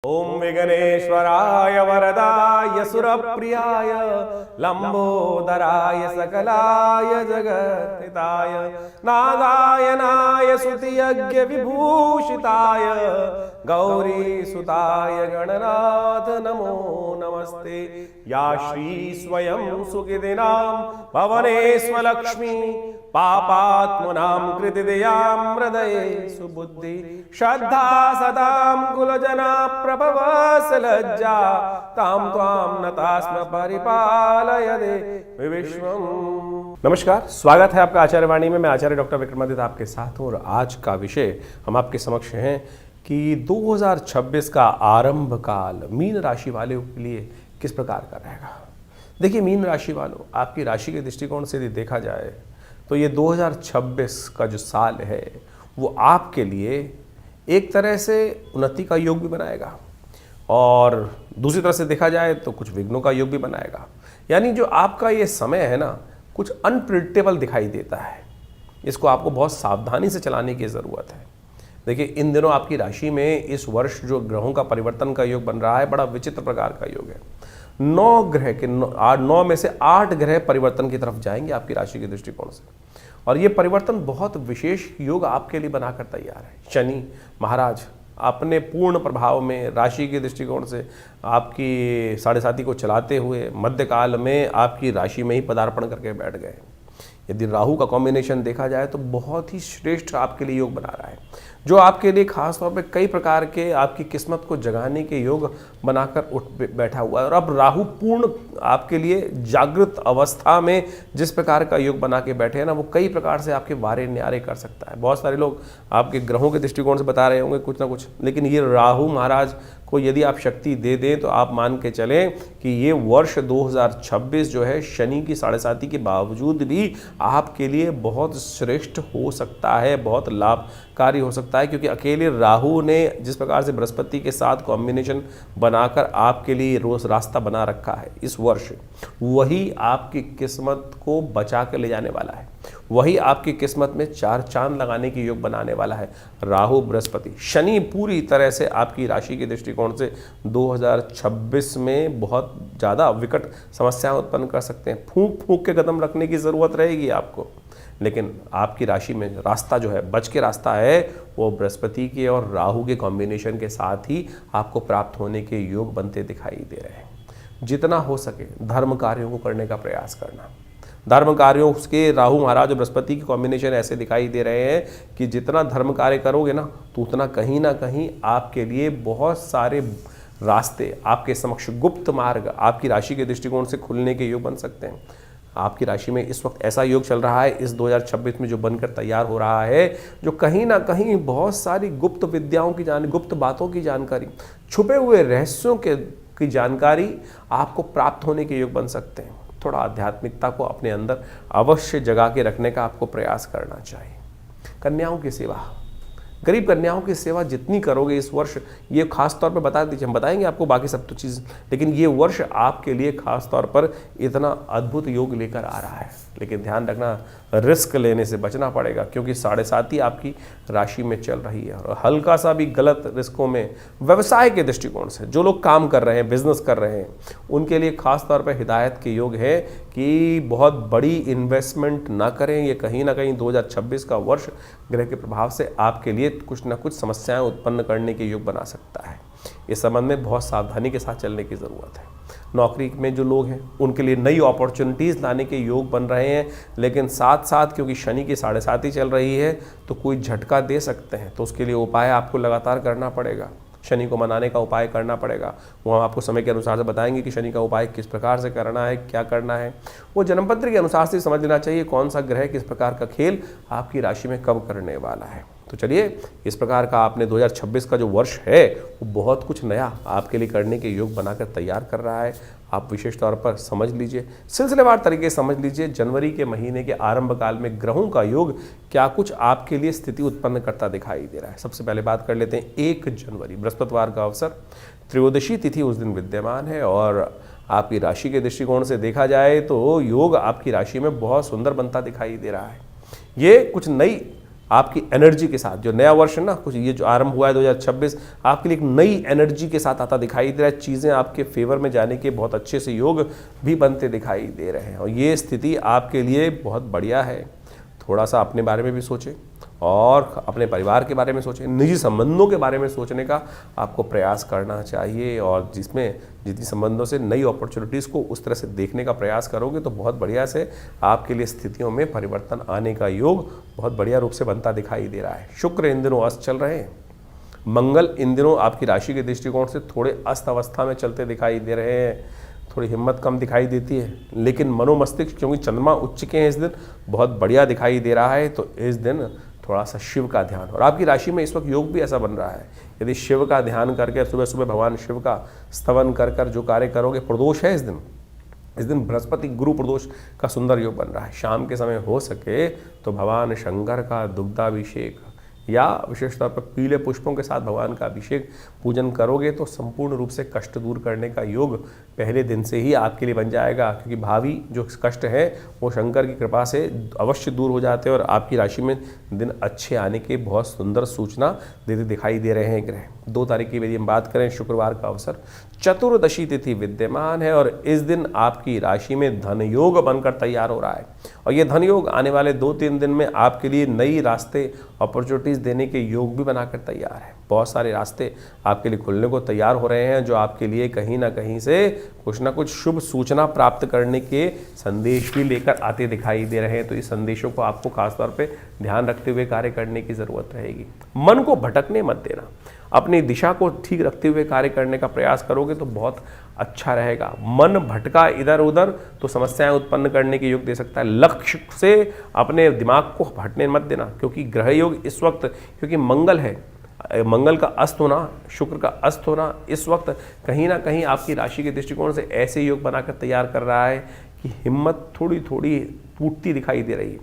ओम विघ्नेश्वराय वरदाय सुरप्रियाय लंबोदराय सकलाय जगत्हिताय नागायनाय स्तुतियज्ञ विभूषिताय गौरीसुताय गणनाथ नमो नमस्ते। या श्री स्वयं सुखिदिनां भवनेष्वलक्ष्मी पापात्मनां कृतिदयां हृदये सुबुद्धि श्रद्धा सदां कुलजना प्रभवस लज्जा तां त्वां नतास्म परिपालय दे विश्वम। नमस्कार, स्वागत है आपका आचार्यवाणी में। मैं आचार्य डॉक्टर विक्रमादित्य आपके साथ हूँ और आज का विषय हम आपके समक्ष हैं कि 2026 का आरंभ काल मीन राशि वालों के लिए किस प्रकार का रहेगा। देखिए, मीन राशि वालों, आपकी राशि के दृष्टिकोण से यदि देखा जाए तो ये 2026 का जो साल है वो आपके लिए एक तरह से उन्नति का योग भी बनाएगा और दूसरी तरह से देखा जाए तो कुछ विघ्नों का योग भी बनाएगा। यानी जो आपका ये समय है ना, कुछ अनप्रिडिक्टेबल दिखाई देता है। इसको आपको बहुत सावधानी से चलाने की ज़रूरत है। देखिए, इन दिनों आपकी राशि में इस वर्ष जो ग्रहों का परिवर्तन का योग बन रहा है, बड़ा विचित्र प्रकार का योग है। 9 ग्रह के 9 में से 8 ग्रह परिवर्तन की तरफ जाएंगे आपकी राशि के दृष्टिकोण से, और ये परिवर्तन बहुत विशेष योग आपके लिए बनाकर तैयार है। शनि महाराज अपने पूर्ण प्रभाव में राशि के दृष्टिकोण से आपकी 7.5 को चलाते हुए मध्यकाल में आपकी राशि में ही पदार्पण करके बैठ गए। यदि राहु का कॉम्बिनेशन देखा जाए तो बहुत ही श्रेष्ठ आपके लिए योग बना रहा है, जो आपके लिए खास तौर पे कई प्रकार के आपकी किस्मत को जगाने के योग बनाकर उठ बैठा हुआ है। और अब राहु पूर्ण आपके लिए जागृत अवस्था में जिस प्रकार का योग बना के बैठे हैं ना, वो कई प्रकार से आपके वारे न्यारे कर सकता है। बहुत सारे लोग आपके ग्रहों के दृष्टिकोण से बता रहे होंगे कुछ ना कुछ, लेकिन ये राहु महाराज को यदि आप शक्ति दे दें तो आप मान के चलें कि ये वर्ष 2026 जो है शनि की 7.5 के बावजूद भी आपके लिए बहुत श्रेष्ठ हो सकता है, बहुत लाभकारी हो सकता है। क्योंकि अकेले राहु ने जिस प्रकार से बृहस्पति के साथ कॉम्बिनेशन बनाकर आपके लिए रोज रास्ता बना रखा है इस वर्ष, वही आपकी किस्मत को बचा कर ले जाने वाला है। वही आपकी किस्मत में 4 चांद लगाने की योग बनाने वाला है। राहु बृहस्पति शनि पूरी तरह से आपकी राशि के दृष्टिकोण से 2026 में बहुत ज़्यादा विकट समस्याएं उत्पन्न कर सकते हैं। फूंक फूंक के कदम रखने की ज़रूरत रहेगी आपको, लेकिन आपकी राशि में रास्ता जो है, बच के रास्ता है, वो बृहस्पति के और राहु के कॉम्बिनेशन के साथ ही आपको प्राप्त होने के योग बनते दिखाई दे रहे हैं। जितना हो सके धर्म कार्यों को करने का प्रयास करना। धर्म कार्यों के राहु महाराज और बृहस्पति की कॉम्बिनेशन ऐसे दिखाई दे रहे हैं कि जितना धर्म कार्य करोगे ना, तो उतना कहीं ना कहीं आपके लिए बहुत सारे रास्ते, आपके समक्ष गुप्त मार्ग आपकी राशि के दृष्टिकोण से खुलने के योग बन सकते हैं। आपकी राशि में इस वक्त ऐसा योग चल रहा है इस 2026 में जो बनकर तैयार हो रहा है, जो कहीं ना कहीं बहुत सारी गुप्त विद्याओं की गुप्त बातों की जानकारी, छुपे हुए रहस्यों की जानकारी आपको प्राप्त होने के योग बन सकते हैं। थोड़ा आध्यात्मिकता को अपने अंदर अवश्य जगा के रखने का आपको प्रयास करना चाहिए। कन्याओं की सेवा, गरीब कन्याओं की सेवा जितनी करोगे इस वर्ष, ये खास तौर पर बता दीजिए, हम बताएंगे आपको बाकी सब तो चीज़, लेकिन ये वर्ष आपके लिए खास तौर पर इतना अद्भुत योग लेकर आ रहा है। लेकिन ध्यान रखना, रिस्क लेने से बचना पड़ेगा, क्योंकि 7.5 आपकी राशि में चल रही है। और हल्का सा भी गलत रिस्कों में, व्यवसाय के दृष्टिकोण से जो लोग काम कर रहे हैं, बिजनेस कर रहे हैं, उनके लिए खास तौर पर हिदायत के योग है कि बहुत बड़ी इन्वेस्टमेंट ना करें। ये कहीं ना कहीं 2026 का वर्ष ग्रह के प्रभाव से आपके लिए कुछ ना कुछ समस्याएं उत्पन्न करने के योग बना सकता है। इस संबंध में बहुत सावधानी के साथ चलने की ज़रूरत है। नौकरी में जो लोग हैं उनके लिए नई अपॉर्चुनिटीज़ लाने के योग बन रहे हैं, लेकिन साथ साथ क्योंकि शनि की 7.5 चल रही है तो कोई झटका दे सकते हैं, तो उसके लिए उपाय आपको लगातार करना पड़ेगा। शनि को मनाने का उपाय करना पड़ेगा। वो हम आपको समय के अनुसार से बताएंगे कि शनि का उपाय किस प्रकार से करना है, क्या करना है। वो जन्मपत्र के अनुसार से समझ लेना चाहिए कौन सा ग्रह किस प्रकार का खेल आपकी राशि में कब करने वाला है। तो चलिए, इस प्रकार का आपने 2026 का जो वर्ष है वो बहुत कुछ नया आपके लिए करने के योग बनाकर तैयार कर रहा है। आप विशेष तौर पर समझ लीजिए, सिलसिलेवार तरीके से समझ लीजिए, जनवरी के महीने के आरंभ काल में ग्रहों का योग क्या कुछ आपके लिए स्थिति उत्पन्न करता दिखाई दे रहा है। सबसे पहले बात कर लेते हैं 1 जनवरी, बृहस्पतिवार का अवसर, त्रयोदशी तिथि उस दिन विद्यमान है। और आपकी राशि के दृष्टिकोण से देखा जाए तो योग आपकी राशि में बहुत सुंदर बनता दिखाई दे रहा है। ये कुछ नई आपकी एनर्जी के साथ। जो नया वर्ष है ना, कुछ ये जो आरंभ हुआ है 2026, आपके लिए एक नई एनर्जी के साथ आता दिखाई दे रहा है। चीज़ें आपके फेवर में जाने के बहुत अच्छे से योग भी बनते दिखाई दे रहे हैं और ये स्थिति आपके लिए बहुत बढ़िया है। थोड़ा सा अपने बारे में भी सोचें और अपने परिवार के बारे में सोचें, निजी संबंधों के बारे में सोचने का आपको प्रयास करना चाहिए और जिसमें जितनी संबंधों से नई अपॉर्चुनिटीज़ को उस तरह से देखने का प्रयास करोगे तो बहुत बढ़िया से आपके लिए स्थितियों में परिवर्तन आने का योग बहुत बढ़िया रूप से बनता दिखाई दे रहा है। शुक्र इन दिनों अस्त चल रहे हैं, मंगल इन दिनों आपकी राशि के दृष्टिकोण से थोड़े अस्त अवस्था में चलते दिखाई दे रहे हैं। थोड़ी हिम्मत कम दिखाई देती है, लेकिन मनोमस्तिष्क क्योंकि चंद्रमा उच्च के हैं इस दिन, बहुत बढ़िया दिखाई दे रहा है। तो इस दिन थोड़ा सा शिव का ध्यान, और आपकी राशि में इस वक्त योग भी ऐसा बन रहा है, यदि शिव का ध्यान करके सुबह सुबह भगवान शिव का स्तवन कर कर जो कार्य करोगे, प्रदोष है इस दिन बृहस्पति गुरु प्रदोष का सुंदर योग बन रहा है। शाम के समय हो सके तो भगवान शंकर का दुग्धाभिषेक या विशेष तौर पर पीले पुष्पों के साथ भगवान का अभिषेक पूजन करोगे तो संपूर्ण रूप से कष्ट दूर करने का योग पहले दिन से ही आपके लिए बन जाएगा, क्योंकि भावी जो कष्ट है वो शंकर की कृपा से अवश्य दूर हो जाते हैं और आपकी राशि में दिन अच्छे आने के बहुत सुंदर सूचना देते दिखाई दे रहे हैं ग्रह। 2 तारीख की यदि हम बात करें, शुक्रवार का अवसर, चतुर्दशी तिथि विद्यमान है और इस दिन आपकी राशि में धन योग बनकर तैयार हो रहा है और ये धन योग आने वाले 2-3 दिन में आपके लिए नई रास्ते अपॉर्चुनिटीज़ देने के योग भी बनाकर तैयार है। बहुत सारे रास्ते आपके लिए खुलने को तैयार हो रहे हैं जो आपके लिए कहीं ना कहीं से कुछ ना कुछ शुभ सूचना प्राप्त करने के संदेश भी लेकर आते दिखाई दे रहे हैं। तो इस संदेशों को आपको खासतौर पे ध्यान रखते हुए कार्य करने की ज़रूरत रहेगी। मन को भटकने मत देना, अपनी दिशा को ठीक रखते हुए कार्य करने का प्रयास करोगे तो बहुत अच्छा रहेगा। मन भटका इधर उधर तो समस्याएं उत्पन्न करने के योग दे सकता है। लक्ष्य से अपने दिमाग को हटने मत देना, क्योंकि ग्रह योग इस वक्त, क्योंकि मंगल है, मंगल का अस्त होना, शुक्र का अस्त होना इस वक्त कहीं ना कहीं आपकी राशि के दृष्टिकोण से ऐसे योग बनाकर तैयार कर रहा है कि हिम्मत थोड़ी थोड़ी टूटती दिखाई दे रही है।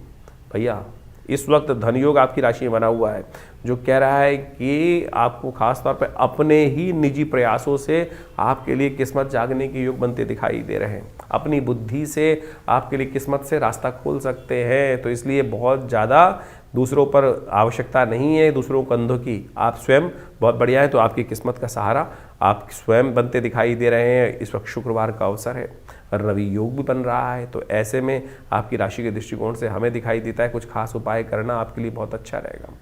भैया इस वक्त धन योग आपकी राशि में बना हुआ है जो कह रहा है कि आपको खास तौर पे अपने ही निजी प्रयासों से आपके लिए किस्मत जागने के योग बनते दिखाई दे रहे हैं। अपनी बुद्धि से आपके लिए किस्मत से रास्ता खोल सकते हैं, तो इसलिए बहुत ज़्यादा दूसरों पर आवश्यकता नहीं है, दूसरों कंधों की। आप स्वयं बहुत बढ़िया है, तो आपकी किस्मत का सहारा आप स्वयं बनते दिखाई दे रहे हैं। इस वक्त शुक्रवार का अवसर है, रवि योग भी बन रहा है, तो ऐसे में आपकी राशि के दृष्टिकोण से हमें दिखाई देता है कुछ खास उपाय करना आपके लिए बहुत अच्छा रहेगा।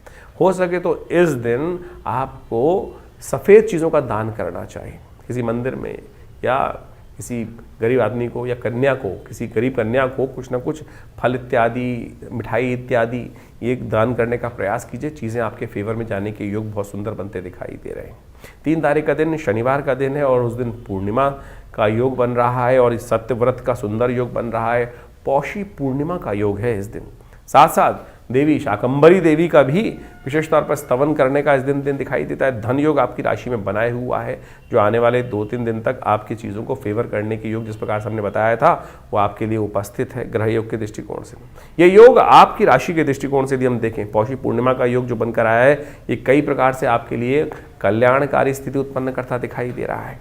हो सके तो इस दिन आपको सफ़ेद चीज़ों का दान करना चाहिए, किसी मंदिर में या किसी गरीब आदमी को या कन्या को, किसी गरीब कन्या को कुछ ना कुछ फल इत्यादि, मिठाई इत्यादि ये दान करने का प्रयास कीजिए। चीज़ें आपके फेवर में जाने के योग बहुत सुंदर बनते दिखाई दे रहे हैं। 3 तारीख का दिन शनिवार का दिन है और उस दिन पूर्णिमा का योग बन रहा है और इस सत्यव्रत का सुंदर योग बन रहा है। पौषी पूर्णिमा का योग है इस दिन। साथ साथ देवी शाकंभरी देवी का भी विशेष तौर पर स्तवन करने का इस दिन दिखाई देता है। धन योग आपकी राशि में बनाए हुआ है जो आने वाले 2-3 दिन तक आपकी चीज़ों को फेवर करने के योग जिस प्रकार से हमने बताया था वो आपके लिए उपस्थित है ग्रह योग के दृष्टिकोण से। ये योग आपकी राशि के दृष्टिकोण से यदि हम देखें, पौषी पूर्णिमा का योग जो बनकर आया है ये कई प्रकार से आपके लिए कल्याणकारी स्थिति उत्पन्न करता दिखाई दे रहा है।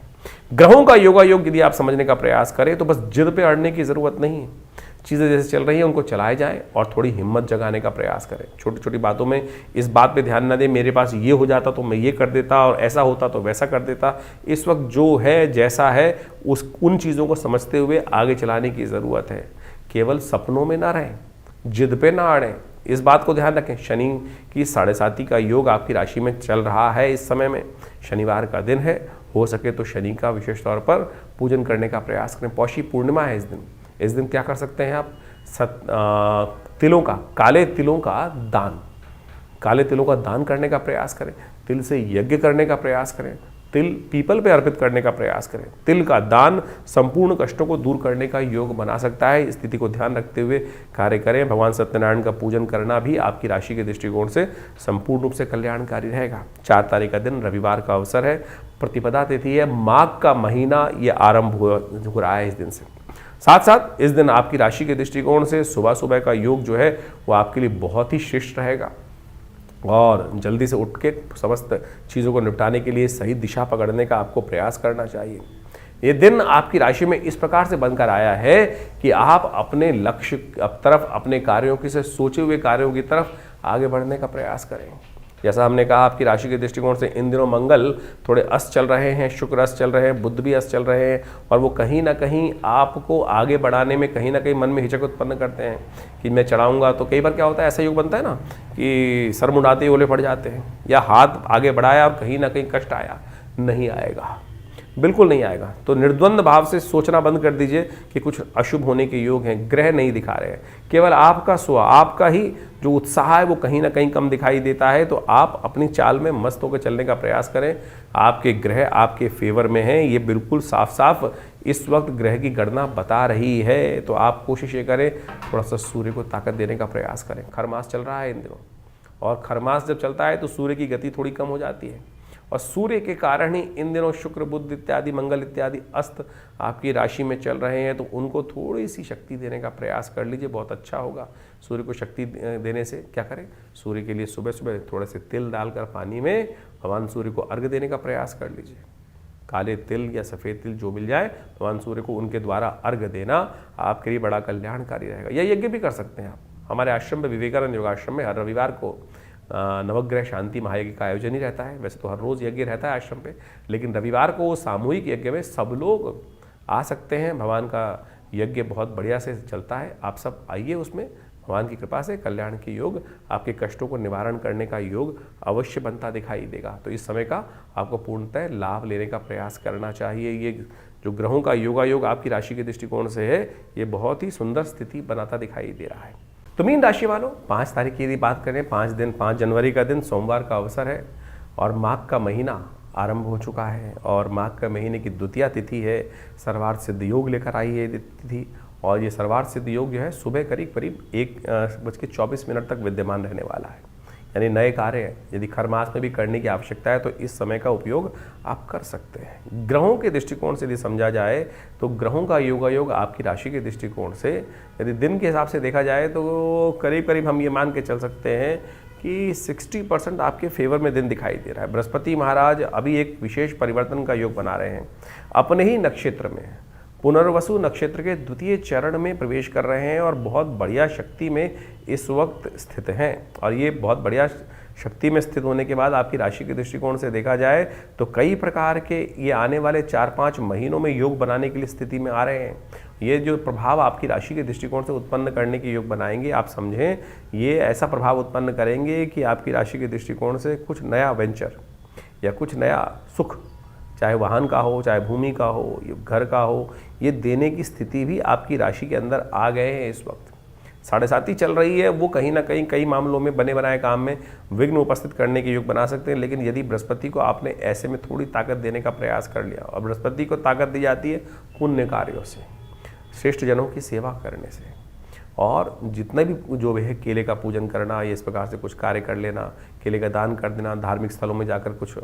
ग्रहों का योगा योग यदि आप समझने का प्रयास करें तो बस जिद पे अड़ने की ज़रूरत नहीं है। चीज़ें जैसे चल रही हैं उनको चलाए जाएं और थोड़ी हिम्मत जगाने का प्रयास करें। छोटी छोटी बातों में इस बात पे ध्यान न दें मेरे पास ये हो जाता तो मैं ये कर देता और ऐसा होता तो वैसा कर देता। इस वक्त जो है जैसा है उन चीज़ों को समझते हुए आगे चलाने की ज़रूरत है। केवल सपनों में ना रहें, जिद पे ना अड़ें, इस बात को ध्यान रखें। शनि की 7.5 का योग आपकी राशि में चल रहा है इस समय में, शनिवार का दिन है, हो सके तो शनि का विशेष तौर पर पूजन करने का प्रयास करें। पौषी पूर्णिमा है इस दिन क्या कर सकते हैं आप, तिलों का, काले तिलों का दान करने का प्रयास करें। तिल से यज्ञ करने का प्रयास करें, तिल पीपल पे अर्पित करने का प्रयास करें। तिल का दान संपूर्ण कष्टों को दूर करने का योग बना सकता है। स्थिति को ध्यान रखते हुए कार्य करें। भगवान सत्यनारायण का पूजन करना भी आपकी राशि के दृष्टिकोण से संपूर्ण रूप से कल्याणकारी रहेगा। 4 तारीख का दिन रविवार का अवसर है, प्रतिपदा तिथि है, माघ का महीना ये आरंभ हो रहा है इस दिन से। साथ साथ इस दिन आपकी राशि के दृष्टिकोण से सुबह सुबह का योग जो है वो आपके लिए बहुत ही श्रेष्ठ रहेगा और जल्दी से उठ के समस्त चीज़ों को निपटाने के लिए सही दिशा पकड़ने का आपको प्रयास करना चाहिए। ये दिन आपकी राशि में इस प्रकार से बनकर आया है कि आप अपने लक्ष्य तरफ, अपने कार्यों की से सोचे हुए कार्यों की तरफ आगे बढ़ने का प्रयास करें। जैसा हमने कहा, आपकी राशि के दृष्टिकोण से इन दिनों मंगल थोड़े अस्त चल रहे हैं, शुक्र अस्त चल रहे हैं, बुध भी अस्त चल रहे हैं, और वो कहीं ना कहीं आपको आगे बढ़ाने में कहीं ना कहीं मन में हिचक उत्पन्न करते हैं कि मैं चढ़ाऊंगा। तो कई बार क्या होता है, ऐसा योग बनता है ना कि सर मुंडाते ही ओले पड़ जाते हैं, या हाथ आगे बढ़ाया और कहीं ना कहीं कष्ट आया। नहीं आएगा, बिल्कुल नहीं आएगा। तो निर्द्वंद भाव से सोचना बंद कर दीजिए कि कुछ अशुभ होने के योग हैं, ग्रह नहीं दिखा रहे हैं, केवल आपका आपका ही जो उत्साह है वो कहीं ना कहीं कम दिखाई देता है। तो आप अपनी चाल में मस्त होकर चलने का प्रयास करें। आपके ग्रह आपके फेवर में हैं, ये बिल्कुल साफ साफ इस वक्त ग्रह की गणना बता रही है। तो आप कोशिश ये करें, थोड़ा सा सूर्य को ताकत देने का प्रयास करें। खरमास चल रहा है इन दिनों, और खरमास जब चलता है तो सूर्य की गति थोड़ी कम हो जाती है, और सूर्य के कारण ही इन दिनों शुक्र बुध इत्यादि मंगल इत्यादि अस्त आपकी राशि में चल रहे हैं। तो उनको थोड़ी सी शक्ति देने का प्रयास कर लीजिए, बहुत अच्छा होगा। सूर्य को शक्ति देने से क्या करें, सूर्य के लिए सुबह सुबह थोड़े से तिल डालकर पानी में भगवान सूर्य को अर्घ्य देने का प्रयास कर लीजिए। काले तिल या सफ़ेद तिल जो मिल जाए, भगवान सूर्य को उनके द्वारा अर्घ्य देना आपके लिए बड़ा कल्याणकारी रहेगा। यह यज्ञ भी कर सकते हैं आप। हमारे आश्रम में, विवेकानंद योगाश्रम में, हर रविवार को नवग्रह शांति महायज्ञ का आयोजन ही रहता है। वैसे तो हर रोज़ यज्ञ रहता है आश्रम पे, लेकिन रविवार को सामूहिक यज्ञ में सब लोग आ सकते हैं। भगवान का यज्ञ बहुत बढ़िया से चलता है, आप सब आइए उसमें। भगवान की कृपा से कल्याण के योग, आपके कष्टों को निवारण करने का योग अवश्य बनता दिखाई देगा। तो इस समय का आपको पूर्णतः लाभ लेने का प्रयास करना चाहिए। ये जो ग्रहों का योगा योग आपकी राशि के दृष्टिकोण से है, ये बहुत ही सुंदर स्थिति बनाता दिखाई दे रहा है। तो मीन राशि वालों, 5 तारीख की यदि बात करें, 5 जनवरी का दिन सोमवार का अवसर है, और माघ का महीना आरंभ हो चुका है, और माघ का महीने की द्वितीया तिथि है। सर्वार्थ सिद्ध योग लेकर आई है तिथि, और ये सर्वार्थ सिद्ध योग जो है सुबह करीब 1:24 तक विद्यमान रहने वाला है। यानी नए कार्य यदि खरमास में भी करने की आवश्यकता है तो इस समय का उपयोग आप कर सकते हैं। ग्रहों के दृष्टिकोण से यदि समझा जाए तो ग्रहों का योगायोग आपकी राशि के दृष्टिकोण से यदि दिन के हिसाब से देखा जाए तो करीब करीब हम ये मान के चल सकते हैं कि 60% आपके फेवर में दिन दिखाई दे रहा है। बृहस्पति महाराज अभी एक विशेष परिवर्तन का योग बना रहे हैं, अपने ही नक्षत्र में पुनर्वसु नक्षत्र के द्वितीय चरण में प्रवेश कर रहे हैं, और बहुत बढ़िया शक्ति में इस वक्त स्थित हैं। और ये बहुत बढ़िया शक्ति में स्थित होने के बाद आपकी राशि के दृष्टिकोण से देखा जाए तो कई प्रकार के ये आने वाले 4-5 महीनों में योग बनाने के लिए स्थिति में आ रहे हैं। ये जो प्रभाव आपकी राशि के दृष्टिकोण से उत्पन्न करने के योग बनाएंगे, आप समझें ये ऐसा प्रभाव उत्पन्न करेंगे कि आपकी राशि के दृष्टिकोण से कुछ नया वेंचर या कुछ नया सुख, चाहे वाहन का हो, चाहे भूमि का हो, घर का हो, ये देने की स्थिति भी आपकी राशि के अंदर आ गए हैं। इस वक्त 7.5 चल रही है, वो कहीं ना कहीं कई मामलों में बने बनाए काम में विघ्न उपस्थित करने के योग बना सकते हैं। लेकिन यदि बृहस्पति को आपने ऐसे में थोड़ी ताकत देने का प्रयास कर लिया, और बृहस्पति को ताकत दी जाती है पुण्य कार्यों से, श्रेष्ठ जनों की सेवा करने से, और जितने भी जो है केले का पूजन करना, ये इस प्रकार से कुछ कार्य कर लेना, केले का दान कर देना, धार्मिक स्थलों में जाकर कुछ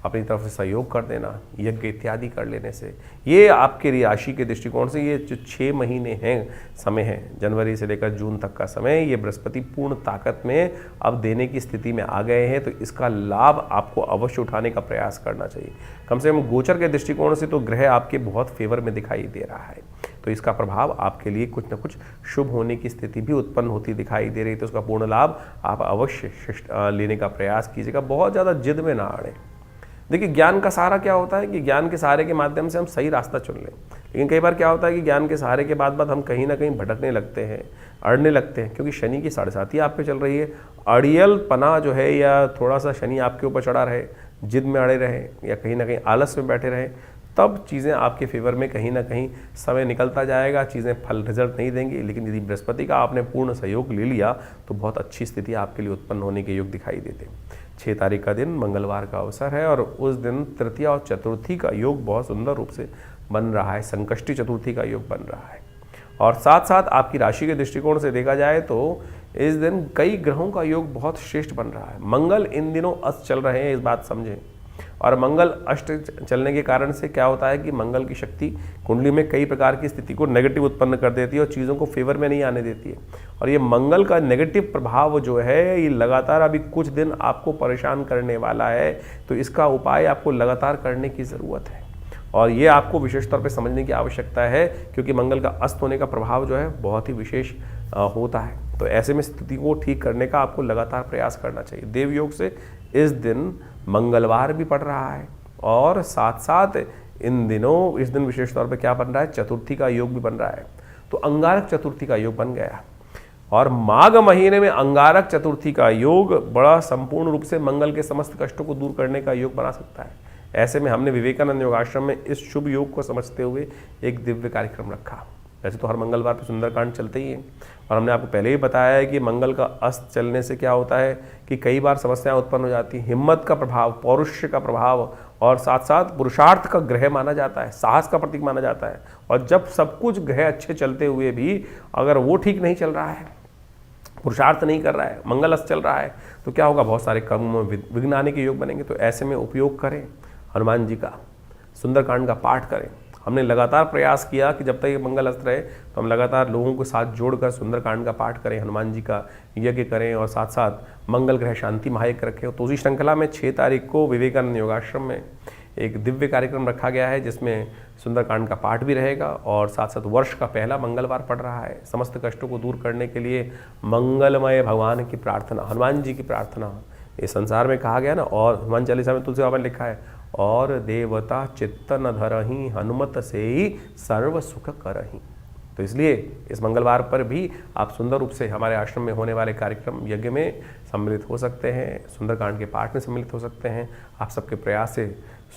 अपनी तरफ से सहयोग कर देना, यज्ञ इत्यादि कर लेने से, ये आपके राशि के दृष्टिकोण से ये जो 6 महीने हैं समय है, जनवरी से लेकर जून तक का समय, ये बृहस्पति पूर्ण ताकत में अब देने की स्थिति में आ गए हैं। तो इसका लाभ आपको अवश्य उठाने का प्रयास करना चाहिए। कम से कम गोचर के दृष्टिकोण से तो ग्रह आपके बहुत फेवर में दिखाई दे रहा है, तो इसका प्रभाव आपके लिए कुछ न कुछ शुभ होने की स्थिति भी उत्पन्न होती दिखाई दे रही है। तो उसका पूर्ण लाभ आप अवश्य लेने का प्रयास कीजिएगा। बहुत ज़्यादा जिद में ना आड़े। देखिए, ज्ञान का सहारा क्या होता है कि ज्ञान के सहारे के माध्यम से हम सही रास्ता चुन लें। लेकिन कई बार क्या होता है कि ज्ञान के सहारे के बाद हम कहीं ना कहीं भटकने लगते हैं, अड़ने लगते हैं, क्योंकि शनि की 7.5 आप पे चल रही है। अड़ियल पना जो है, या थोड़ा सा शनि आपके ऊपर चढ़ा रहे, जिद में अड़े रहे, या कहीं ना कहीं आलस में बैठे रहे, तब चीज़ें आपके फेवर में कहीं ना कहीं समय निकलता जाएगा, चीज़ें फल रिजल्ट नहीं देंगी। लेकिन यदि बृहस्पति का आपने पूर्ण सहयोग ले लिया तो बहुत अच्छी स्थिति आपके लिए उत्पन्न होने के योग दिखाई देते हैं। 6 तारीख का दिन मंगलवार का अवसर है, और उस दिन तृतीया और चतुर्थी का योग बहुत सुंदर रूप से बन रहा है, संकष्टी चतुर्थी का योग बन रहा है। और साथ साथ आपकी राशि के दृष्टिकोण से देखा जाए तो इस दिन कई ग्रहों का योग बहुत श्रेष्ठ बन रहा है। मंगल इन दिनों अस्त चल रहे हैं, इस बात समझें। और मंगल अष्ट चलने के कारण से क्या होता है कि मंगल की शक्ति कुंडली में कई प्रकार की स्थिति को नेगेटिव उत्पन्न कर देती है और चीज़ों को फेवर में नहीं आने देती है। और ये मंगल का नेगेटिव प्रभाव जो है, ये लगातार अभी कुछ दिन आपको परेशान करने वाला है। तो इसका उपाय आपको लगातार करने की ज़रूरत है, और ये आपको विशेष तौर पे समझने की आवश्यकता है, क्योंकि मंगल का अस्त होने का प्रभाव जो है बहुत ही विशेष होता है। तो ऐसे में स्थिति को ठीक करने का आपको लगातार प्रयास करना चाहिए। देव योग से इस दिन मंगलवार भी पड़ रहा है और साथ साथ इस दिन विशेष तौर पे क्या बन रहा है, चतुर्थी का योग भी बन रहा है। तो अंगारक चतुर्थी का योग बन गया और माघ महीने में अंगारक चतुर्थी का योग बड़ा संपूर्ण रूप से मंगल के समस्त कष्टों को दूर करने का योग बना सकता है। ऐसे में हमने विवेकानंद योगाश्रम में इस शुभ योग को समझते हुए एक दिव्य कार्यक्रम रखा। वैसे तो हर मंगलवार पर सुंदरकांड चलते ही हैं और हमने आपको पहले ही बताया है कि मंगल का अस्त चलने से क्या होता है कि कई बार समस्याएं उत्पन्न हो जाती हैं। हिम्मत का प्रभाव, पौरुष का प्रभाव और साथ साथ पुरुषार्थ का ग्रह माना जाता है, साहस का प्रतीक माना जाता है। और जब सब कुछ ग्रह अच्छे चलते हुए भी अगर वो ठीक नहीं चल रहा है, पुरुषार्थ नहीं कर रहा है, मंगल अस्त चल रहा है, तो क्या होगा, बहुत सारे कर्म विघ्न आने के योग बनेंगे। तो ऐसे में उपयोग करें हनुमान जी का, सुंदरकांड का पाठ करें। हमने लगातार प्रयास किया कि जब तक ये मंगल अस्त रहे तो हम लगातार लोगों को साथ जोड़कर सुंदरकांड का पाठ करें, हनुमान जी का यज्ञ करें और साथ साथ मंगल ग्रह शांति महायज्ञ रखें। तो उसी श्रृंखला में 6 तारीख को विवेकानंद योगाश्रम में एक दिव्य कार्यक्रम रखा गया है जिसमें सुंदरकांड का पाठ भी रहेगा और साथ साथ वर्ष का पहला मंगलवार पड़ रहा है। समस्त कष्टों को दूर करने के लिए मंगलमय भगवान की प्रार्थना, हनुमान जी की प्रार्थना इस संसार में कहा गया ना। और हनुमान चालीसा में तुलसी बाबा ने लिखा है, और देवता चित्त न धरहि हनुमत से ही सर्व सुख करहि। तो इसलिए इस मंगलवार पर भी आप सुंदर रूप से हमारे आश्रम में होने वाले कार्यक्रम यज्ञ में सम्मिलित हो सकते हैं, सुंदरकांड के पाठ में सम्मिलित हो सकते हैं। आप सबके प्रयास से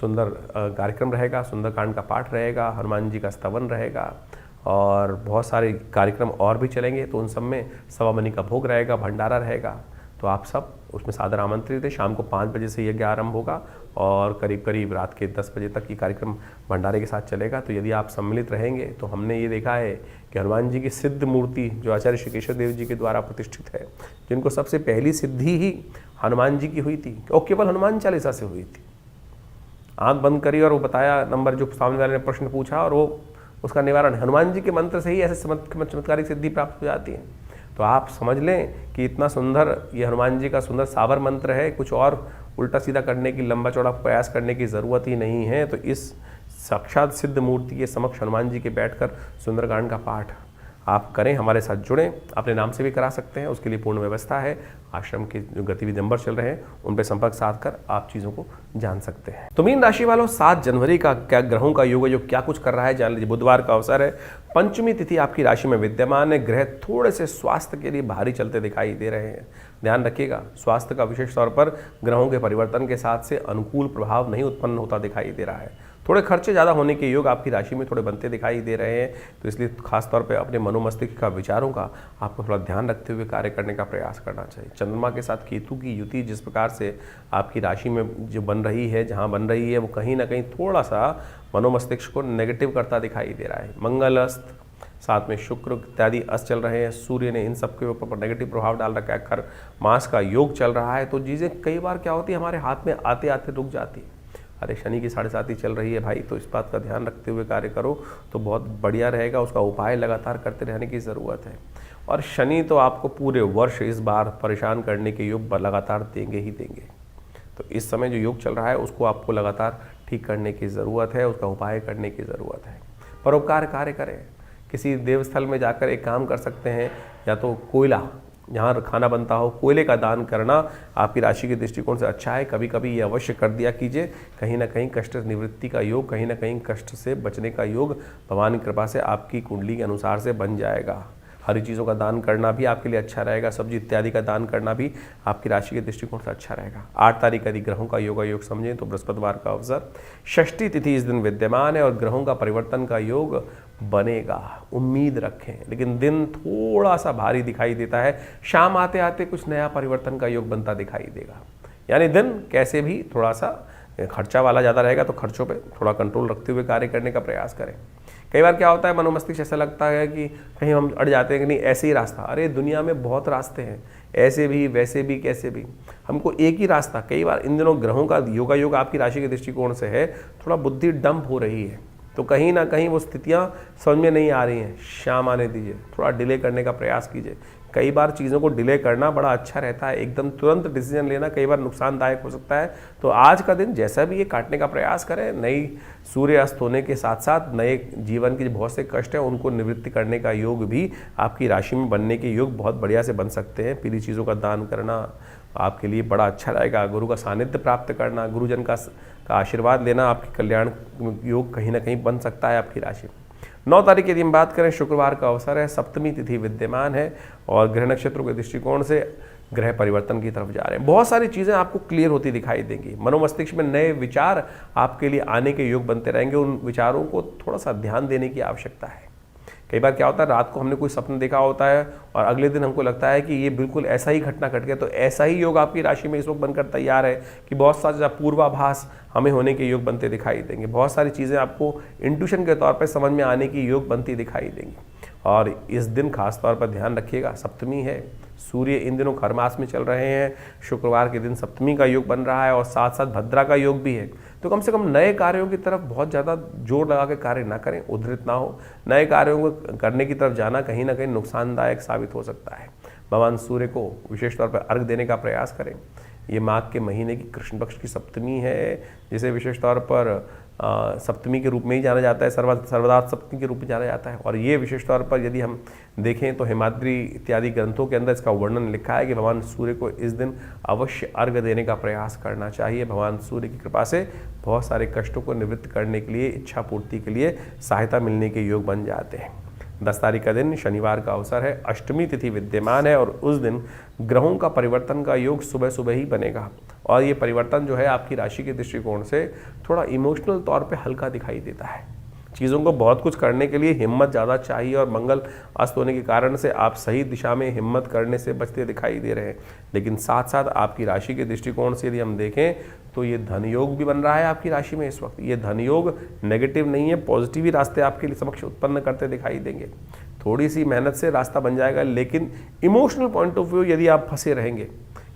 सुंदर कार्यक्रम रहेगा, सुंदरकांड का पाठ रहेगा, हनुमान जी का स्तवन रहेगा और बहुत सारे कार्यक्रम और भी चलेंगे। तो उन सब में सवा मनी का भोग रहेगा, भंडारा रहेगा। तो आप सब उसमें सादर आमंत्रित है। शाम को 5 बजे से यज्ञ आरंभ होगा और करीब करीब रात के 10 बजे तक ये कार्यक्रम भंडारे के साथ चलेगा। तो यदि आप सम्मिलित रहेंगे तो हमने ये देखा है कि हनुमान जी की सिद्ध मूर्ति जो आचार्य श्री केशव देव जी के द्वारा प्रतिष्ठित है, जिनको सबसे पहली सिद्धि ही हनुमान जी की हुई थी और केवल हनुमान चालीसा से हुई थी। आंख बंद करी और वो बताया नंबर जो सामने वाले ने प्रश्न पूछा और वो उसका निवारण हनुमान जी के मंत्र से ही ऐसे चमत्कारिक सिद्धि प्राप्त हो जाती है। तो आप समझ लें कि इतना सुंदर ये हनुमान जी का सुंदर साबर मंत्र है, कुछ और उल्टा सीधा करने की, लंबा चौड़ा प्रयास करने की ज़रूरत ही नहीं है। तो इस साक्षात सिद्ध मूर्ति के समक्ष हनुमान जी के बैठकर सुंदरकांड का पाठ आप करें, हमारे साथ जुड़ें। अपने नाम से भी करा सकते हैं, उसके लिए पूर्ण व्यवस्था है। आश्रम के जो गतिविधि नंबर चल रहे हैं उन पर संपर्क साध कर आप चीज़ों को जान सकते हैं। तो मीन राशि वालों, 7 जनवरी का क्या ग्रहों का योग क्या कुछ कर रहा है जान लीजिए। बुधवार का अवसर है, पंचमी तिथि आपकी राशि में विद्यमान है। ग्रह थोड़े से स्वास्थ्य के लिए भारी चलते दिखाई दे रहे हैं, ध्यान रखिएगा। स्वास्थ्य का विशेष तौर पर ग्रहों के परिवर्तन के साथ से अनुकूल प्रभाव नहीं उत्पन्न होता दिखाई दे रहा है। थोड़े खर्चे ज़्यादा होने के योग आपकी राशि में थोड़े बनते दिखाई दे रहे हैं। तो इसलिए खास तौर पे अपने मनोमस्तिष्क का, विचारों का आपको थोड़ा ध्यान रखते हुए कार्य करने का प्रयास करना चाहिए। चंद्रमा के साथ केतु की युति जिस प्रकार से आपकी राशि में जो बन रही है, जहाँ बन रही है, वो कहीं ना कहीं थोड़ा सा मनोमस्तिष्क को नेगेटिव करता दिखाई दे रहा है। मंगल अस्त, साथ में शुक्र इत्यादि अस्त चल रहे हैं, सूर्य ने इन सब के ऊपर नेगेटिव प्रभाव डाल रखा है। खर मास का योग चल रहा है। तो चीज़ें कई बार क्या होती है, हमारे हाथ में आते आते रुक जाती है। अरे शनि की 7.5 चल रही है भाई, तो इस बात का ध्यान रखते हुए कार्य करो तो बहुत बढ़िया रहेगा। उसका उपाय लगातार करते रहने की ज़रूरत है। और शनि तो आपको पूरे वर्ष इस बार परेशान करने के योग लगातार देंगे ही देंगे। तो इस समय जो योग चल रहा है उसको आपको लगातार ठीक करने की ज़रूरत है, उसका उपाय करने की ज़रूरत है। परोपकार कार्य करें, किसी देवस्थल में जाकर एक काम कर सकते हैं, या तो कोयला जहाँ खाना बनता हो, कोयले का दान करना आपकी राशि के दृष्टिकोण से अच्छा है। कभी कभी ये अवश्य कर दिया कीजिए। कहीं ना कहीं कष्ट निवृत्ति का योग, कहीं ना कहीं कष्ट से बचने का योग भगवान की कृपा से आपकी कुंडली के अनुसार से बन जाएगा। हरी चीज़ों का दान करना भी आपके लिए अच्छा रहेगा। सब्जी इत्यादि का दान करना भी आपकी राशि के दृष्टिकोण से अच्छा रहेगा। 8 तारीख यदि ग्रहों का योग समझें तो बृहस्पतिवार का अवसर, षष्ठी तिथि इस दिन विद्यमान है और ग्रहों का परिवर्तन का योग बनेगा, उम्मीद रखें। लेकिन दिन थोड़ा सा भारी दिखाई देता है। शाम आते आते कुछ नया परिवर्तन का योग बनता दिखाई देगा। यानी दिन कैसे भी थोड़ा सा खर्चा वाला ज़्यादा रहेगा, तो खर्चों पे थोड़ा कंट्रोल रखते हुए कार्य करने का प्रयास करें। कई बार क्या होता है, मनोमस्तिष्क ऐसा लगता है कि कहीं हम अड़ जाते हैं कि नहीं ऐसे ही रास्ता। अरे दुनिया में बहुत रास्ते हैं, ऐसे भी वैसे भी कैसे भी, हमको एक ही रास्ता। कई बार इन दिनों ग्रहों का योग आपकी राशि के दृष्टिकोण से है, थोड़ा बुद्धि डंप हो रही है। तो कहीं ना कहीं वो स्थितियाँ समझ में नहीं आ रही हैं। शाम आने दीजिए, थोड़ा डिले करने का प्रयास कीजिए। कई बार चीज़ों को डिले करना बड़ा अच्छा रहता है, एकदम तुरंत डिसीजन लेना कई बार नुकसानदायक हो सकता है। तो आज का दिन जैसा भी ये काटने का प्रयास करें, नई सूर्य अस्त होने के साथ साथ नए जीवन के जो बहुत से कष्ट हैं उनको निवृत्ति करने का योग भी आपकी राशि में बनने के योग बहुत बढ़िया से बन सकते हैं। पीली चीज़ों का दान करना आपके लिए बड़ा अच्छा रहेगा। गुरु का सानिध्य प्राप्त करना, गुरुजन का आशीर्वाद लेना आपके कल्याण योग कहीं ना कहीं बन सकता है आपकी राशि में। 9 तारीख यदि हम बात करें, शुक्रवार का अवसर है, सप्तमी तिथि विद्यमान है और ग्रह नक्षत्रों के दृष्टिकोण से ग्रह परिवर्तन की तरफ जा रहे हैं। बहुत सारी चीज़ें आपको क्लियर होती दिखाई देंगी। मनोमस्तिष्क में नए विचार आपके लिए आने के योग बनते रहेंगे। उन विचारों को थोड़ा सा ध्यान देने की आवश्यकता है। कई बार क्या होता है, रात को हमने कोई सपना देखा होता है और अगले दिन हमको लगता है कि ये बिल्कुल ऐसा ही घटना घट गया। तो ऐसा ही योग आपकी राशि में इस वक्त बनकर तैयार है कि बहुत सारा पूर्वाभास हमें होने के योग बनते दिखाई देंगे। बहुत सारी चीज़ें आपको इंट्यूशन के तौर पर समझ में आने की योग बनती दिखाई देंगी। और इस दिन खास तौर पर ध्यान रखिएगा, सप्तमी है, सूर्य इन दिनों खरमास में चल रहे हैं, शुक्रवार के दिन सप्तमी का योग बन रहा है और साथ साथ भद्रा का योग भी है। तो कम से कम नए कार्यों की तरफ बहुत ज़्यादा जोर लगा के कार्य ना करें, उद्धृत ना हो। नए कार्यों को करने की तरफ जाना कहीं ना कहीं नुकसानदायक साबित हो सकता है। भगवान सूर्य को विशेष तौर पर अर्घ देने का प्रयास करें। ये माघ के महीने की कृष्ण पक्ष की सप्तमी है, जिसे विशेष तौर पर सप्तमी के रूप में ही जाना जाता है, सर्वदात सप्तमी के रूप में जाना जाता है। और ये विशेष तौर पर यदि हम देखें तो हिमाद्री इत्यादि ग्रंथों के अंदर इसका वर्णन लिखा है कि भगवान सूर्य को इस दिन अवश्य अर्घ देने का प्रयास करना चाहिए। भगवान सूर्य की कृपा से बहुत सारे कष्टों को निवृत्त करने के लिए, इच्छा पूर्ति के लिए सहायता मिलने के योग बन जाते हैं। 10 तारीख का दिन शनिवार का अवसर है, अष्टमी तिथि विद्यमान है और उस दिन ग्रहों का परिवर्तन का योग सुबह सुबह ही बनेगा। और ये परिवर्तन जो है आपकी राशि के दृष्टिकोण से थोड़ा इमोशनल तौर पे हल्का दिखाई देता है। चीज़ों को बहुत कुछ करने के लिए हिम्मत ज़्यादा चाहिए और मंगल अस्त होने के कारण से आप सही दिशा में हिम्मत करने से बचते दिखाई दे रहे हैं। लेकिन साथ साथ आपकी राशि के दृष्टिकोण से यदि हम देखें तो ये धन योग भी बन रहा है आपकी राशि में इस वक्त। ये धन योग नेगेटिव नहीं है, पॉजिटिव ही रास्ते आपके लिए समक्ष उत्पन्न करते दिखाई देंगे। थोड़ी सी मेहनत से रास्ता बन जाएगा, लेकिन इमोशनल पॉइंट ऑफ व्यू यदि आप फंसे रहेंगे,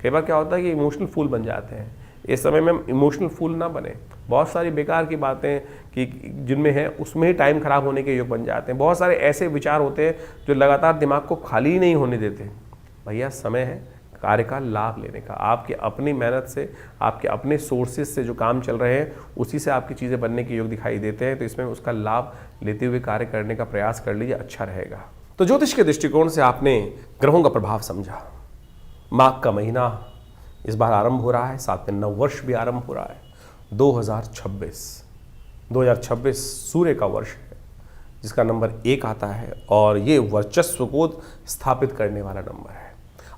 कई बार क्या होता है कि इमोशनल फूल बन जाते हैं। इस समय में इमोशनल फूल ना बने। बहुत सारी बेकार की बातें कि जिनमें है उसमें ही टाइम खराब होने के योग बन जाते हैं। बहुत सारे ऐसे विचार होते हैं जो लगातार दिमाग को खाली ही नहीं होने देते। भैया समय है कार्य का लाभ लेने का। आपके अपनी मेहनत से, आपके अपने सोर्सेज से जो काम चल रहे हैं उसी से आपकी चीज़ें बनने के योग दिखाई देते हैं। तो इसमें उसका लाभ लेते हुए कार्य करने का प्रयास कर लीजिए, अच्छा रहेगा। तो ज्योतिष के दृष्टिकोण से आपने ग्रहों का प्रभाव समझा। माघ का महीना इस बार आरंभ हो रहा है, साथ में नव वर्ष भी आरंभ हो रहा है। 2026 सूर्य का वर्ष है, जिसका नंबर 1 आता है और ये वर्चस्व को स्थापित करने वाला नंबर है।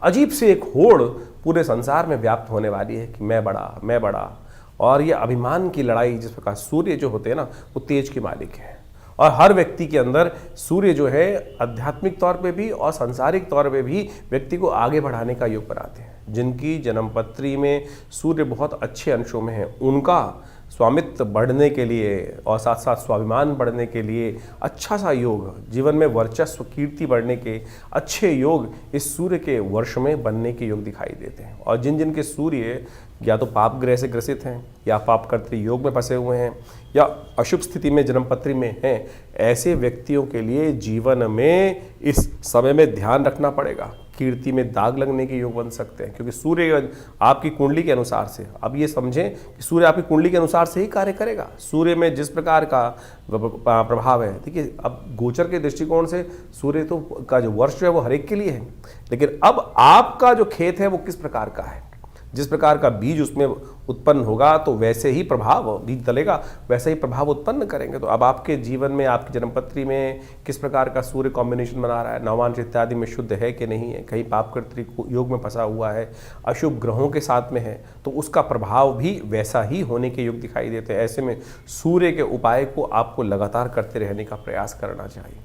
अजीब से एक होड़ पूरे संसार में व्याप्त होने वाली है कि मैं बड़ा। और ये अभिमान की लड़ाई, जिस प्रकार सूर्य जो होते हैं ना, वो तेज के मालिक है। और हर व्यक्ति के अंदर सूर्य जो है आध्यात्मिक तौर पे भी और सांसारिक तौर पे भी व्यक्ति को आगे बढ़ाने का योग बनाते हैं। जिनकी जन्मपत्री में सूर्य बहुत अच्छे अंशों में है, उनका स्वामित्व बढ़ने के लिए और साथ साथ स्वाभिमान बढ़ने के लिए अच्छा सा योग, जीवन में वर्चस्व कीर्ति बढ़ने के अच्छे योग इस सूर्य के वर्ष में बनने के योग दिखाई देते हैं। और जिन जिन के सूर्य या तो पाप ग्रह से ग्रसित हैं या पाप कर्तृ योग में फंसे हुए हैं या अशुभ स्थिति में जन्मपत्री में हैं, ऐसे व्यक्तियों के लिए जीवन में इस समय में ध्यान रखना पड़ेगा। कीर्ति में दाग लगने के योग बन सकते हैं, क्योंकि सूर्य आपकी कुंडली के अनुसार से, अब ये समझें कि सूर्य आपकी कुंडली के अनुसार से ही कार्य करेगा। सूर्य में जिस प्रकार का प्रभाव है, देखिए अब गोचर के दृष्टिकोण से सूर्य तो का जो वर्ष है वो हर एक के लिए है, लेकिन अब आपका जो खेत है वो किस प्रकार का है, जिस प्रकार का बीज उसमें उत्पन्न होगा तो वैसे ही प्रभाव, बीज डलेगा वैसे ही प्रभाव उत्पन्न करेंगे। तो अब आपके जीवन में, आपकी जन्मपत्री में किस प्रकार का सूर्य कॉम्बिनेशन बना रहा है, नवांश इत्यादि में शुद्ध है कि नहीं है, कहीं पाप कर्तृ योग में फंसा हुआ है, अशुभ ग्रहों के साथ में है, तो उसका प्रभाव भी वैसा ही होने के योग दिखाई देते हैं। ऐसे में सूर्य के उपाय को आपको लगातार करते रहने का प्रयास करना चाहिए।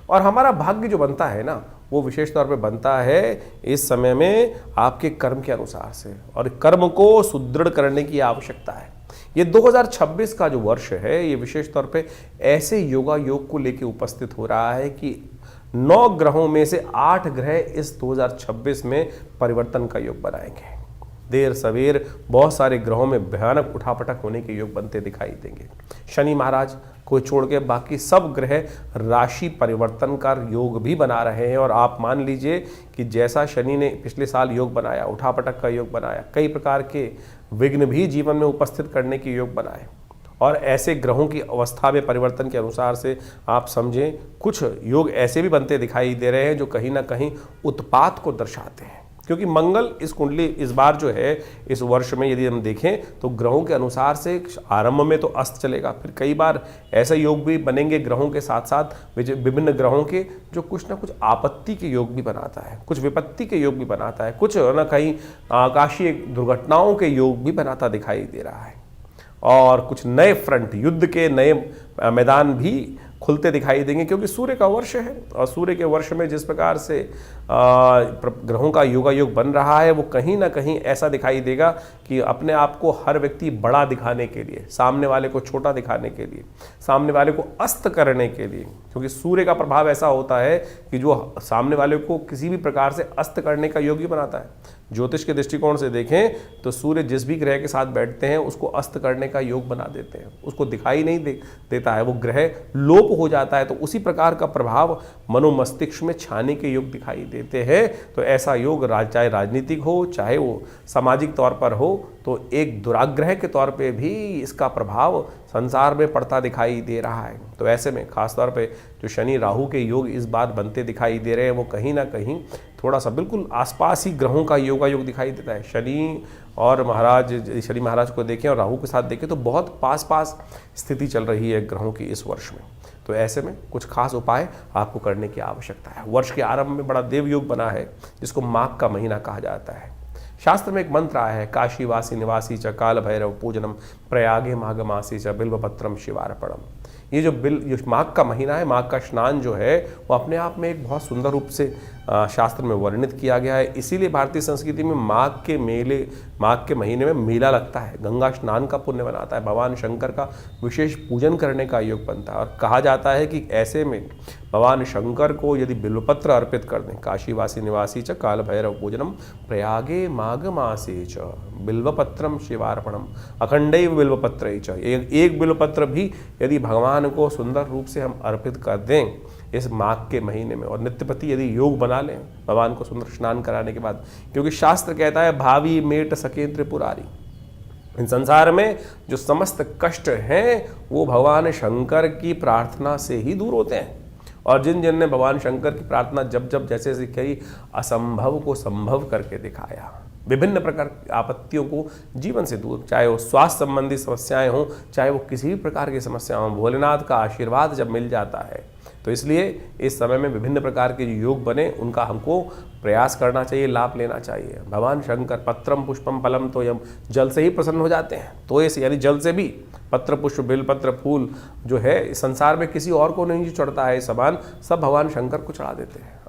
और हमारा भाग्य जो बनता है ना, वो विशेष तौर पे बनता है इस समय में आपके कर्म के अनुसार से, और कर्म को सुदृढ़ करने की आवश्यकता है। ये 2026 का जो वर्ष है, ये विशेष तौर पे ऐसे योगा योग को लेके उपस्थित हो रहा है कि 9 ग्रहों में से 8 ग्रह इस 2026 में परिवर्तन का योग बनाएंगे। देर सवेर बहुत सारे ग्रहों में भयानक उठापटक होने के योग बनते दिखाई देंगे। शनि महाराज को छोड़ के बाकी सब ग्रह राशि परिवर्तन का योग भी बना रहे हैं। और आप मान लीजिए कि जैसा शनि ने पिछले साल योग बनाया, उठापटक का योग बनाया, कई प्रकार के विघ्न भी जीवन में उपस्थित करने के योग बनाए, और ऐसे ग्रहों की अवस्था में परिवर्तन के अनुसार से आप समझें कुछ योग ऐसे भी बनते दिखाई दे रहे हैं जो कहीं ना कहीं उत्पात को दर्शाते हैं। क्योंकि मंगल इस कुंडली इस बार जो है इस वर्ष में यदि हम देखें तो ग्रहों के अनुसार से आरंभ में तो अस्त चलेगा, फिर कई बार ऐसे योग भी बनेंगे ग्रहों के साथ साथ विभिन्न ग्रहों के जो कुछ ना कुछ आपत्ति के योग भी बनाता है, कुछ विपत्ति के योग भी बनाता है, कुछ ना कहीं आकाशीय दुर्घटनाओं के योग भी बनाता दिखाई दे रहा है, और कुछ नए फ्रंट युद्ध के नए मैदान भी खुलते दिखाई देंगे। क्योंकि सूर्य का वर्ष है, और सूर्य के वर्ष में जिस प्रकार से ग्रहों का योगायोग बन रहा है वो कहीं ना कहीं ऐसा दिखाई देगा कि अपने आप को हर व्यक्ति बड़ा दिखाने के लिए, सामने वाले को छोटा दिखाने के लिए, सामने वाले को अस्त करने के लिए, क्योंकि सूर्य का प्रभाव ऐसा होता है कि जो सामने वाले को किसी भी प्रकार से अस्त करने का योग ही बनाता है। ज्योतिष के दृष्टिकोण से देखें तो सूर्य जिस भी ग्रह के साथ बैठते हैं उसको अस्त करने का योग बना देते हैं, उसको दिखाई नहीं देता है, वो ग्रह लोप हो जाता है। तो उसी प्रकार का प्रभाव मनोमस्तिष्क में छाने के योग दिखाई देते हैं। तो ऐसा योग चाहे राजनीतिक हो चाहे वो सामाजिक तौर पर हो, तो एक दुराग्रह के तौर पे भी इसका प्रभाव संसार में पड़ता दिखाई दे रहा है। तो ऐसे में खासतौर पे जो शनि राहु के योग इस बार बनते दिखाई दे रहे हैं वो कहीं ना कहीं थोड़ा सा बिल्कुल आसपास ही ग्रहों का योग दिखाई देता है। शनि महाराज को देखें और राहु के साथ देखें तो बहुत पास पास स्थिति चल रही है ग्रहों की इस वर्ष में। तो ऐसे में कुछ खास उपाय आपको करने की आवश्यकता है। वर्ष के आरंभ में बड़ा देव योग बना है जिसको माघ का महीना कहा जाता है। शास्त्र में एक मंत्र आया है, काशीवासी निवासी च काल भैरव पूजनम प्रयागे माघ मासी च बिल्वपत्रम शिवार्पणम। ये जो माघ का महीना है, माघ का स्नान जो है वो अपने आप में एक बहुत सुंदर रूप से शास्त्र में वर्णित किया गया है। इसीलिए भारतीय संस्कृति में माघ के महीने में मेला लगता है, गंगा स्नान का पुण्य बनाता है, भगवान शंकर का विशेष पूजन करने का योग बनता है। और कहा जाता है कि ऐसे में भगवान शंकर को यदि बिल्वपत्र अर्पित कर दें, काशीवासी निवासी च काल भैरव पूजनम प्रयागे माघ मासे च बिल्वपत्रम शिवार्पणम अखंडैव बिल्वपत्र च। एक बिल्वपत्र भी यदि भगवान को सुंदर रूप से हम अर्पित कर दें इस माघ के महीने में, और नित्यपति यदि योग बना लें भगवान को सुंदर स्नान कराने के बाद, क्योंकि शास्त्र कहता है भावी मेट सके त्रिपुरारी, इन संसार में जो समस्त कष्ट हैं वो भगवान शंकर की प्रार्थना से ही दूर होते हैं। और जिन जिन ने भगवान शंकर की प्रार्थना जब जब जैसे से कही, असंभव को संभव करके दिखाया, विभिन्न प्रकार की आपत्तियों को जीवन से दूर, चाहे वो स्वास्थ्य संबंधी समस्याएं हों, चाहे वो किसी भी प्रकार की समस्या हों, भोलेनाथ का आशीर्वाद जब मिल जाता है तो इसलिए इस समय में विभिन्न प्रकार के जो योग बने उनका हमको प्रयास करना चाहिए, लाभ लेना चाहिए। भगवान शंकर पत्रम पुष्पम फलम तो यम, जल से ही प्रसन्न हो जाते हैं। तो इस यानी जल से भी पत्र पुष्प बेलपत्र फूल जो है इस संसार में किसी और को नहीं चढ़ता है, सामान सब भगवान शंकर को चढ़ा देते हैं।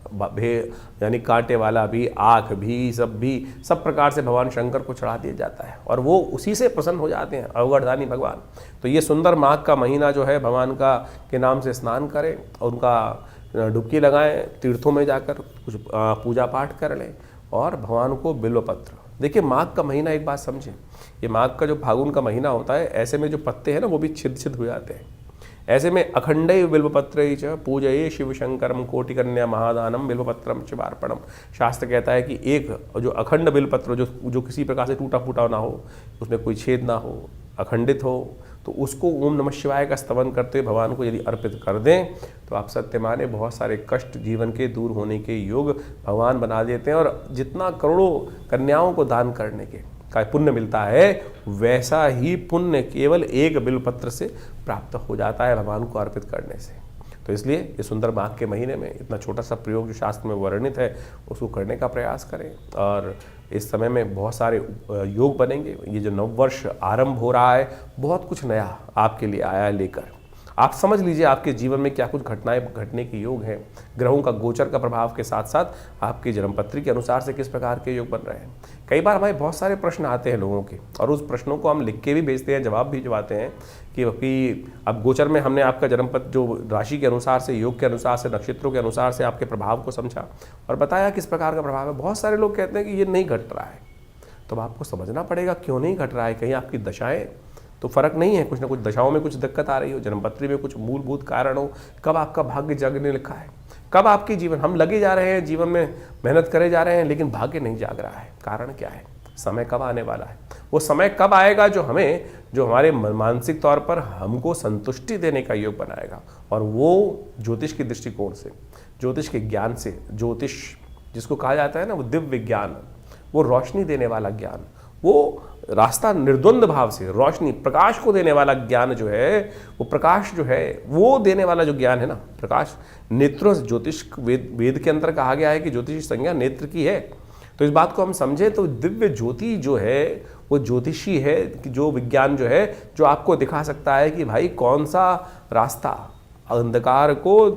यानी कांटे वाला भी, आँख भी, सब प्रकार से भगवान शंकर को चढ़ा दिया जाता है और वो उसी से प्रसन्न हो जाते हैं, अवगढ़दानी भगवान। तो ये सुंदर माघ का महीना जो है भगवान का के नाम से स्नान करें और उनका डुबकी लगाएं, तीर्थों में जाकर कुछ पूजा पाठ कर लें और भगवान को बिल्वपत्र। देखिए माघ का महीना एक बात समझें, ये माघ का जो फागुन का महीना होता है, ऐसे में जो पत्ते हैं ना वो भी छिद हो जाते हैं। ऐसे में अखंडैव बिल्वपत्रैः च पूजये शिव शंकरम कोटिकन्या महादानम बिल्वपत्रम शिवार्पणम। शास्त्र कहता है कि एक जो अखंड बिल्वपत्र जो किसी प्रकार से टूटा फूटा ना हो, उसमें कोई छेद ना हो, अखंडित हो, तो उसको ओम नमः शिवाय का स्तवन करते हुए भगवान को यदि अर्पित कर दें तो आप सत्य माने बहुत सारे कष्ट जीवन के दूर होने के योग भगवान बना देते हैं। और जितना करोड़ों कन्याओं को दान करने के का पुण्य मिलता है वैसा ही पुण्य केवल एक बिल्वपत्र से प्राप्त हो जाता है भगवान को अर्पित करने से। तो इसलिए ये सुंदर माघ के महीने में इतना छोटा सा प्रयोग जो शास्त्र में वर्णित है उसको करने का प्रयास करें। और इस समय में बहुत सारे योग बनेंगे। ये जो नववर्ष आरंभ हो रहा है बहुत कुछ नया आपके लिए आया है लेकर। आप समझ लीजिए आपके जीवन में क्या कुछ घटनाएं घटने के योग हैं। ग्रहों का गोचर का प्रभाव के साथ साथ आपकी जन्मपत्री के अनुसार से किस प्रकार के योग बन रहे हैं। कई बार हमारे बहुत सारे प्रश्न आते हैं लोगों के और उस प्रश्नों को हम लिख के भी भेजते हैं, जवाब भी भिजवाते हैं कि अब गोचर में हमने आपका जन्मपत्र जो राशि के अनुसार से, योग के अनुसार से, नक्षत्रों के अनुसार से आपके प्रभाव को समझा और बताया किस प्रकार का प्रभाव है। बहुत सारे लोग कहते हैं कि ये नहीं घट रहा है, तो आपको समझना पड़ेगा क्यों नहीं घट रहा है। कहीं आपकी दशाएँ तो फर्क नहीं है, कुछ ना कुछ दशाओं में कुछ दिक्कत आ रही हो, जन्मपत्री में कुछ मूलभूत कारण हो, कब आपका भाग्य जागने लिखा है, कब आपके जीवन, हम लगे जा रहे हैं जीवन में, मेहनत करे जा रहे हैं, लेकिन भाग्य नहीं जाग रहा है। कारण क्या है? समय कब आने वाला है? वो समय कब आएगा जो हमें, जो हमारे मानसिक तौर पर हमको संतुष्टि देने का योग बनाएगा। और वो ज्योतिष के दृष्टिकोण से, ज्योतिष के ज्ञान से, ज्योतिष जिसको कहा जाता है ना, वो दिव्य ज्ञान, वो रोशनी देने वाला ज्ञान, वो रास्ता निर्द्वंद भाव से रोशनी प्रकाश को देने वाला ज्ञान जो है, वो प्रकाश जो है वो देने वाला जो ज्ञान है ना, प्रकाश नेत्रों से, ज्योतिष वेद के अंदर कहा गया है कि ज्योतिष की संज्ञा नेत्र की है। तो इस बात को हम समझे तो दिव्य ज्योति जो है वो ज्योतिषी है कि जो विज्ञान जो है, जो आपको दिखा सकता है कि भाई कौन सा रास्ता अंधकार को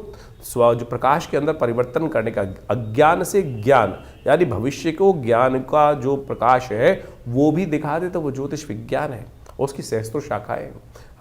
जो प्रकाश के अंदर परिवर्तन करने का, अज्ञान से ज्ञान यानी भविष्य को ज्ञान का जो प्रकाश है वो भी दिखा दे, तो वो ज्योतिष विज्ञान है। उसकी सहस्त्रों शाखाएं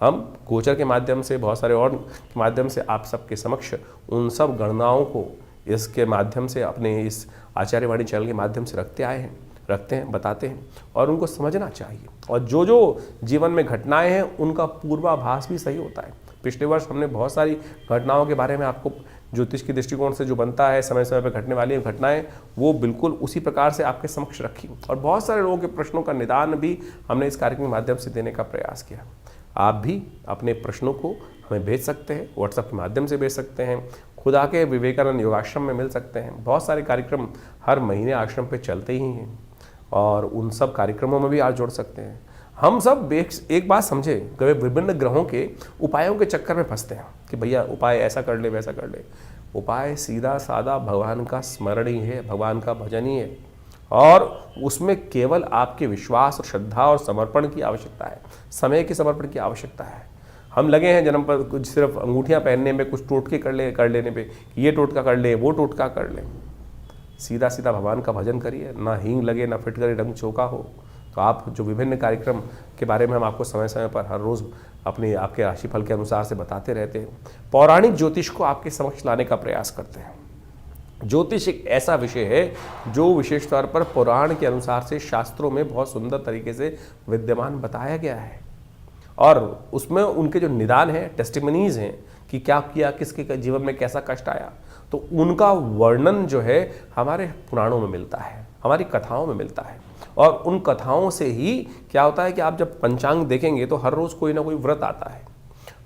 हम गोचर के माध्यम से, बहुत सारे और के माध्यम से आप सबके समक्ष उन सब गणनाओं को इसके माध्यम से, अपने इस आचार्यवाणी चैनल के माध्यम से रखते हैं, बताते हैं, और उनको समझना चाहिए। और जो जो जीवन में घटनाएं हैं उनका पूर्वाभास भी सही होता है। पिछले वर्ष हमने बहुत सारी घटनाओं के बारे में आपको ज्योतिष के दृष्टिकोण से जो बनता है, समय समय पर घटने वाली घटनाएं, वो बिल्कुल उसी प्रकार से आपके समक्ष रखी, और बहुत सारे लोगों के प्रश्नों का निदान भी हमने इस कार्यक्रम के माध्यम से देने का प्रयास किया। आप भी अपने प्रश्नों को हमें भेज सकते हैं, व्हाट्सएप के माध्यम से भेज सकते हैं, खुद आके विवेकानंद योगाश्रम में मिल सकते हैं। बहुत सारे कार्यक्रम हर महीने आश्रम पे चलते ही हैं, और उन सब कार्यक्रमों में भी आप जुड़ सकते हैं। हम सब एक बात समझे, कभी विभिन्न ग्रहों के उपायों के चक्कर में फंसते हैं कि भैया उपाय ऐसा कर ले, वैसा कर ले। उपाय सीधा साधा भगवान का स्मरण ही है, भगवान का भजन ही है, और उसमें केवल आपके विश्वास और श्रद्धा और समर्पण की आवश्यकता है, समय के समर्पण की आवश्यकता है। हम लगे हैं जन्म पर कुछ सिर्फ अंगूठियां पहनने में, कुछ टोटके कर लेने पे, ये टोटका कर ले, वो टोटका कर ले। सीधा सीधा भगवान का भजन करिए, ना हींग लगे, ना फिटकरी रंग चौका हो। तो आप जो विभिन्न कार्यक्रम के बारे में हम आपको समय समय पर हर रोज़ अपने आपके राशिफल के अनुसार से बताते रहते हैं, पौराणिक ज्योतिष को आपके समक्ष लाने का प्रयास करते हैं। ज्योतिष एक ऐसा विषय है जो विशेष तौर पर पुराण के अनुसार से शास्त्रों में बहुत सुंदर तरीके से विद्यमान बताया गया है, और उसमें उनके जो निदान हैं, टेस्टिमनीज हैं कि क्या किया, किसके जीवन में कैसा कष्ट आया, तो उनका वर्णन जो है हमारे पुराणों में मिलता है, हमारी कथाओं में मिलता है। और उन कथाओं से ही क्या होता है कि आप जब पंचांग देखेंगे तो हर रोज़ कोई ना कोई व्रत आता है,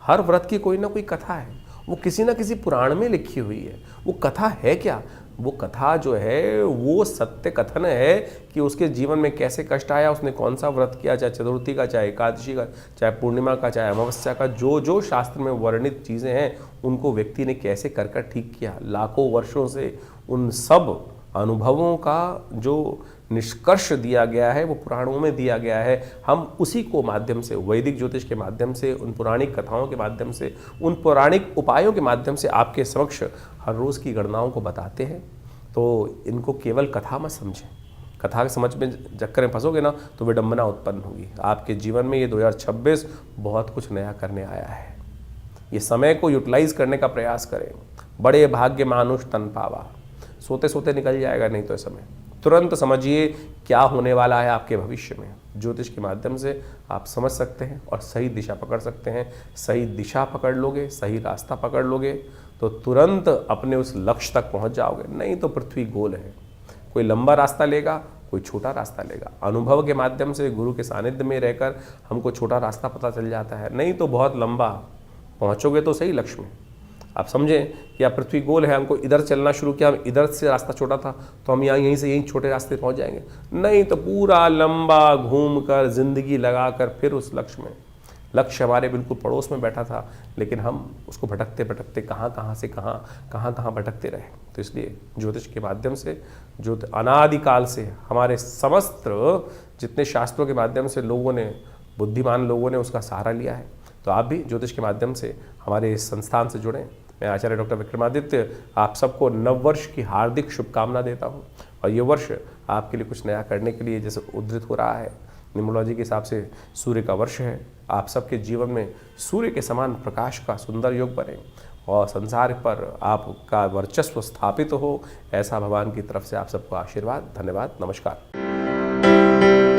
हर व्रत की कोई ना कोई कथा है, वो किसी ना किसी पुराण में लिखी हुई है। वो कथा है क्या? वो कथा जो है वो सत्य कथन है कि उसके जीवन में कैसे कष्ट आया, उसने कौन सा व्रत किया, चाहे चतुर्थी का, चाहे एकादशी का, चाहे पूर्णिमा का, चाहे अमावस्या का, जो जो शास्त्र में वर्णित चीज़ें हैं उनको व्यक्ति ने कैसे कर कर ठीक किया। लाखों वर्षों से उन सब अनुभवों का जो निष्कर्ष दिया गया है वो पुराणों में दिया गया है। हम उसी को माध्यम से, वैदिक ज्योतिष के माध्यम से, उन पौराणिक कथाओं के माध्यम से, उन पौराणिक उपायों के माध्यम से आपके समक्ष हर रोज़ की गणनाओं को बताते हैं। तो इनको केवल कथा मत समझें, कथा के समझ में चक्कर में फंसोगे ना तो विडंबना उत्पन्न होगी आपके जीवन में। ये 2026 बहुत कुछ नया करने आया है। ये समय को यूटिलाइज करने का प्रयास करें। बड़े भाग्य मानुष तन पावा, सोते सोते निकल जाएगा नहीं तो समय। तुरंत समझिए क्या होने वाला है आपके भविष्य में। ज्योतिष के माध्यम से आप समझ सकते हैं और सही दिशा पकड़ सकते हैं। सही दिशा पकड़ लोगे, सही रास्ता पकड़ लोगे तो तुरंत अपने उस लक्ष्य तक पहुंच जाओगे। नहीं तो पृथ्वी गोल है, कोई लंबा रास्ता लेगा, कोई छोटा रास्ता लेगा। अनुभव के माध्यम से, गुरु के सानिध्य में रहकर हमको छोटा रास्ता पता चल जाता है, नहीं तो बहुत लंबा पहुंचोगे तो सही लक्ष्य में। आप समझें कि आप पृथ्वी गोल है, हमको इधर चलना शुरू किया, हम इधर से रास्ता छोटा था तो हम यहीं से यहीं छोटे रास्ते पहुंच जाएंगे। नहीं तो पूरा लंबा घूमकर जिंदगी लगाकर फिर उस लक्ष्य में, लक्ष्य हमारे बिल्कुल पड़ोस में बैठा था लेकिन हम उसको भटकते भटकते कहाँ से कहाँ भटकते रहे। तो इसलिए ज्योतिष के माध्यम से, जो अनादिकाल से हमारे समस्त जितने शास्त्रों के माध्यम से लोगों ने, बुद्धिमान लोगों ने उसका सहारा लिया है, तो आप भी ज्योतिष के माध्यम से हमारे इस संस्थान से जुड़ें। मैं आचार्य डॉक्टर विक्रमादित्य आप सबको नववर्ष की हार्दिक शुभकामना देता हूं। और ये वर्ष आपके लिए कुछ नया करने के लिए जैसे उद्धृत हो रहा है, न्यूमरोलॉजी के हिसाब से सूर्य का वर्ष है। आप सबके जीवन में सूर्य के समान प्रकाश का सुंदर योग बने और संसार पर आपका वर्चस्व स्थापित हो, ऐसा भगवान की तरफ से आप सबको आशीर्वाद। धन्यवाद, नमस्कार।